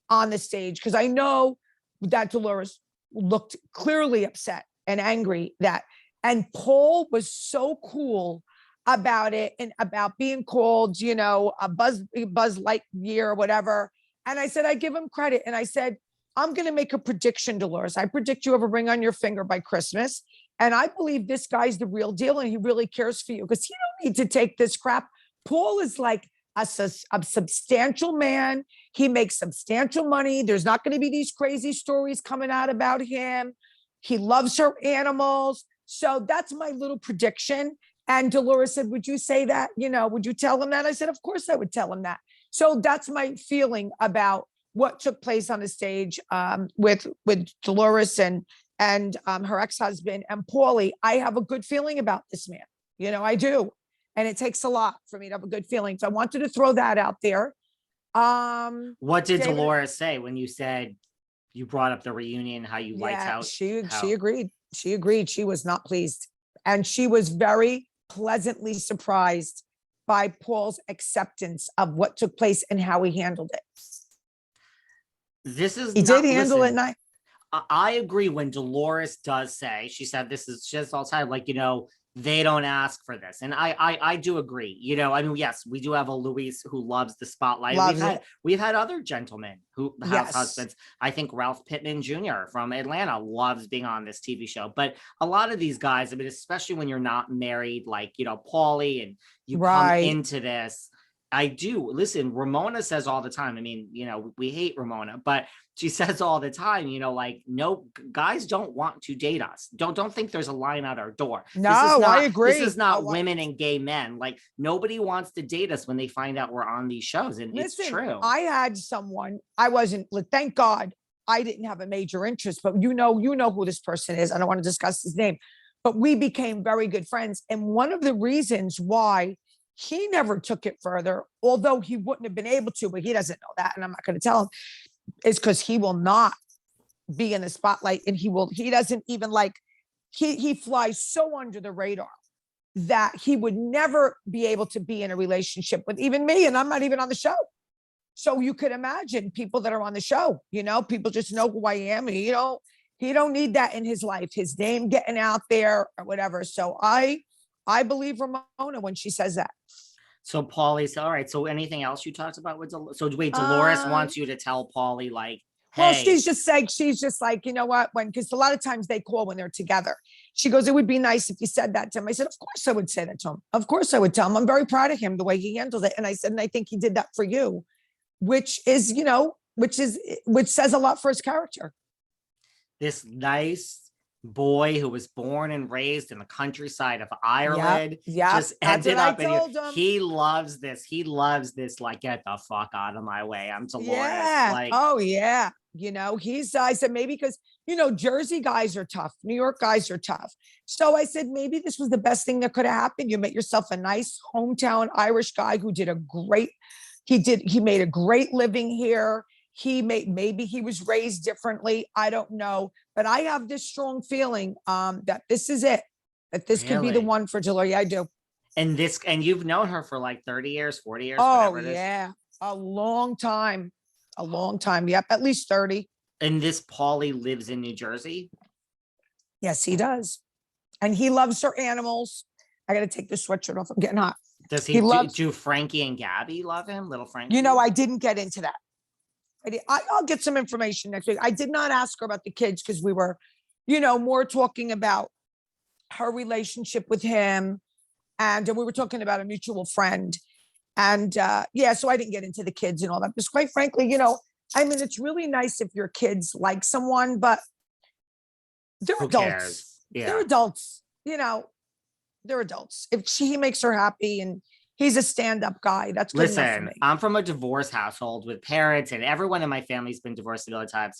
on the stage, because I know that Dolores looked clearly upset and angry and Paul was so cool about it and about being called, a Buzz Lightyear or whatever. And I said, I give him credit. And I said, I'm going to make a prediction, Dolores. I predict you have a ring on your finger by Christmas. And I believe this guy's the real deal and he really cares for you because he don't need to take this crap. Paul is like a substantial man. He makes substantial money. There's not going to be these crazy stories coming out about him. He loves her animals. So that's my little prediction. And Dolores said, would you say that? Would you tell him that? I said, of course I would tell him that. So that's my feeling about what took place on the stage with Dolores and her ex-husband and Paulie. I have a good feeling about this man. I do. And it takes a lot for me to have a good feeling. So I wanted to throw that out there. What did Dolores say when you said you brought up the reunion, how you liked how she agreed. She agreed. She was not pleased. And she was very pleasantly surprised by Paul's acceptance of what took place and how he handled it. He did handle it nice. I agree when Dolores does say, she said, this is just all the time, like, they don't ask for this. And I do agree, yes, we do have a Luis who loves the spotlight. We've had other gentlemen who have husbands. I think Ralph Pittman Jr. from Atlanta loves being on this TV show. But a lot of these guys, I mean, especially when you're not married, like, Paulie, and you come into this, I do. Listen, Ramona says all the time, I mean, we hate Ramona, but she says all the time, like, no, guys don't want to date us. Don't think there's a line out our door. No, I agree. This is not women and gay men. Like, nobody wants to date us when they find out we're on these shows. And listen, it's true. I had someone, I wasn't, thank God I didn't have a major interest, but you know who this person is. I don't want to discuss his name, but we became very good friends. And one of the reasons why he never took it further, although he wouldn't have been able to, but he doesn't know that, and I'm not going to tell him, is because he will not be in the spotlight, and he doesn't even he flies so under the radar that he would never be able to be in a relationship with even me, and I'm not even on the show. So you could imagine people that are on the show, people just know who I am, and he don't need that in his life, his name getting out there or whatever. So I believe Ramona when she says that. So Paulie's all right. So anything else you talked about with Dolores wants you to tell Paulie, like, hey. Well, she's just like, you know what? Because a lot of times they call when they're together. She goes, it would be nice if you said that to him. I said, of course I would say that to him. Of course I would tell him. I'm very proud of him, the way he handled it. And I said, and I think he did that for you, which says a lot for his character. This nice boy who was born and raised in the countryside of Ireland just ended up in he loves this. He loves this, like, get the fuck out of my way. I'm Dolores. Yeah. Like, oh yeah. I said, maybe because, Jersey guys are tough. New York guys are tough. So I said, maybe this was the best thing that could have happened. You met yourself a nice hometown Irish guy who did he made a great living here. Maybe he was raised differently. I don't know, but I have this strong feeling that this is it, that this could be the one for Julia. I do. And you've known her for like 30 years, 40 years. Oh yeah. A long time. Yep. At least 30. And this Paulie lives in New Jersey. Yes, he does. And he loves her animals. I got to take the sweatshirt off. I'm getting hot. Does do Frankie and Gabby love him? Little Frankie? I didn't get into that. I'll get some information next week. I did not ask her about the kids because we were, more talking about her relationship with him. And we were talking about a mutual friend. And so I didn't get into the kids and all that. Because quite frankly, it's really nice if your kids like someone, but they're adults. Yeah. They're adults, they're adults. If he makes her happy and he's a stand-up guy, that's good enough for me. I'm from a divorce household with parents, and everyone in my family's been divorced a million times.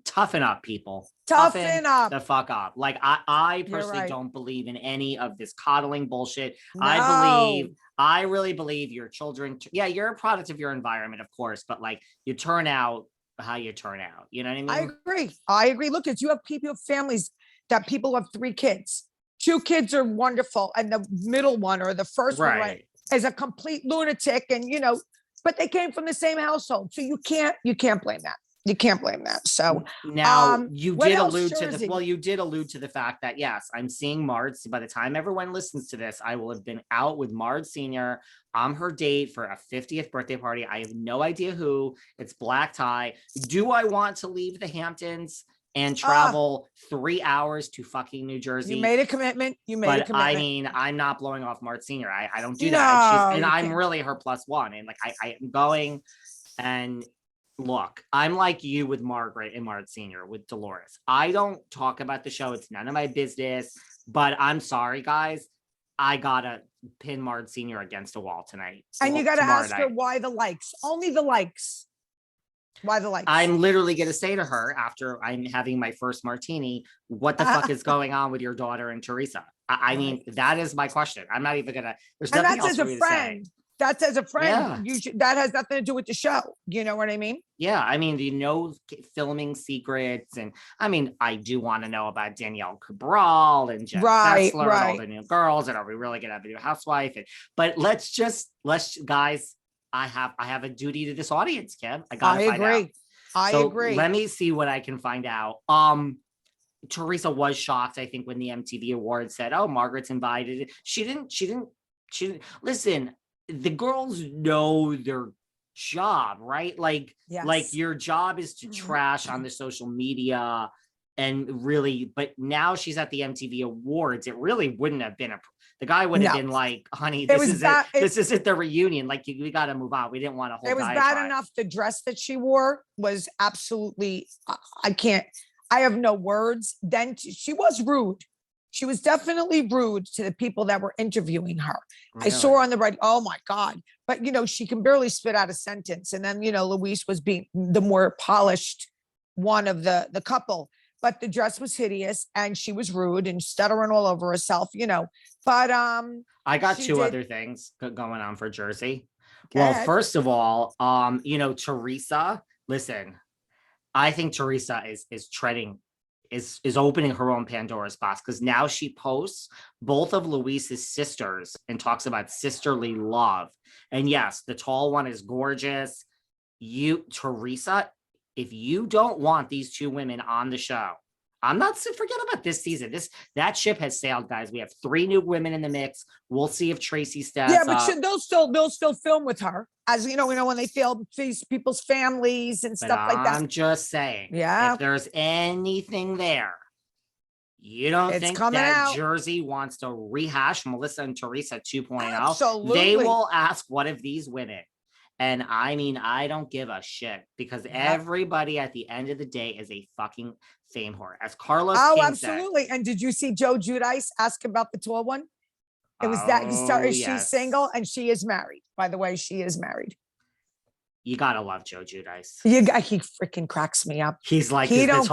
Toughen up, people. Toughen up. The fuck up. Like, I personally don't believe in any of this coddling bullshit. No. I really believe your children. You're a product of your environment, of course, but like, you turn out how you turn out. You know what I mean? I agree. Look, you have families that people have 3 kids. 2 kids are wonderful, and the middle one or the first one is a complete lunatic, and but they came from the same household. So you can't blame that. You can't blame that. So now you what did else, allude to Jersey? you did allude to the fact that yes, I'm seeing Marge. By the time everyone listens to this, I will have been out with Marge Senior. I'm her date for a 50th birthday party. I have no idea who. It's black tie. Do I want to leave the Hamptons and travel 3 hours to fucking New Jersey? You made a commitment. You made a commitment. I mean, I'm not blowing off Marge Senior. I don't do No, that. And I'm can't. really her +1. And like I am going and look, I'm like you with Margaret and Marge Senior with Dolores. I don't talk about the show. It's none of my business. But I'm sorry, guys. I gotta pin Marge Senior against a wall tonight. And you gotta ask her why the likes. Only the likes. Why the likes? I'm literally gonna say to her after I'm having my first martini, what the fuck is going on with your daughter and Teresa? I mean, that is my question. I'm not even gonna. There's nothing else for me to say. That's as a friend. Yeah. That has nothing to do with the show. You know what I mean? Yeah. I mean, filming secrets. And I mean, I do want to know about Danielle Cabral and Jen Fessler and all the new girls. And are we really going to have a new housewife? But let's guys, I have a duty to this audience, Kim. I got to find out. I agree. Let me see what I can find out. Teresa was shocked, I think, when the MTV Awards said, oh, Margaret's invited. She didn't listen. The girls know their job, right? Like your job is to trash on the social media and really, but now she's at the MTV Awards. It really wouldn't have been the guy would have been like, honey, this isn't the reunion. Like we got to move on. We didn't want to hold. It was bad enough. The dress that she wore was absolutely, I have no words. Then she was rude. She was definitely rude to the people that were interviewing her. Really? I saw her on the right. Oh my God. But she can barely spit out a sentence. And then, Luis was being the more polished one of the couple, but the dress was hideous and she was rude and stuttering all over herself, but, I got two other things going on for Jersey. Go ahead. First of all, Teresa, listen, I think Teresa is treading is opening her own Pandora's box because now she posts both of Luis's sisters and talks about sisterly love. And yes, the tall one is gorgeous. Teresa, if you don't want these two women on the show, forget about this season. That ship has sailed, guys. We have 3 new women in the mix. We'll see if Tracy steps up. Yeah, but they'll still film with her, as when they film these people's families and stuff like that. I'm just saying, if there's anything there, you don't think that Jersey wants to rehash Melissa and Teresa 2.0? Absolutely. They will ask, what of these women? And I mean, I don't give a shit because everybody at the end of the day is a fucking fame whore. As Carlos King absolutely. said. And did you see Joe Giudice ask about the tall one? It was she's single and she is married. By the way, she is married. You gotta love Joe Giudice. He freaking cracks me up. He's like, he don't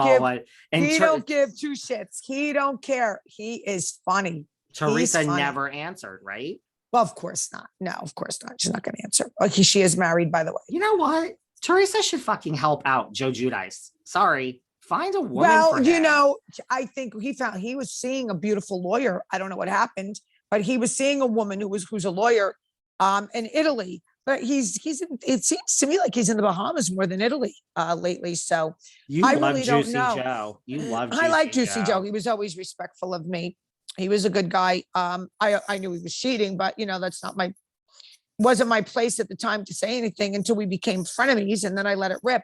give 2 shits. He don't care. He is funny. Teresa never answered, right? Well, of course not. No, of course not. She's not going to answer. She is married, by the way. You know what? Teresa should fucking help out Joe Giudice. Sorry. Find a woman for him. I think he was seeing a beautiful lawyer. I don't know what happened, but he was seeing a woman who's a lawyer in Italy. But it seems to me like he's in the Bahamas more than Italy lately. So I really don't know. Joe. You love I like Juicy Joe. He was always respectful of me. He was a good guy. I knew he was cheating, but that's wasn't my place at the time to say anything until we became frenemies, and then I let it rip.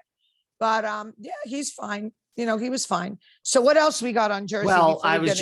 But he's fine. He was fine. So what else we got on Jersey? Well, I was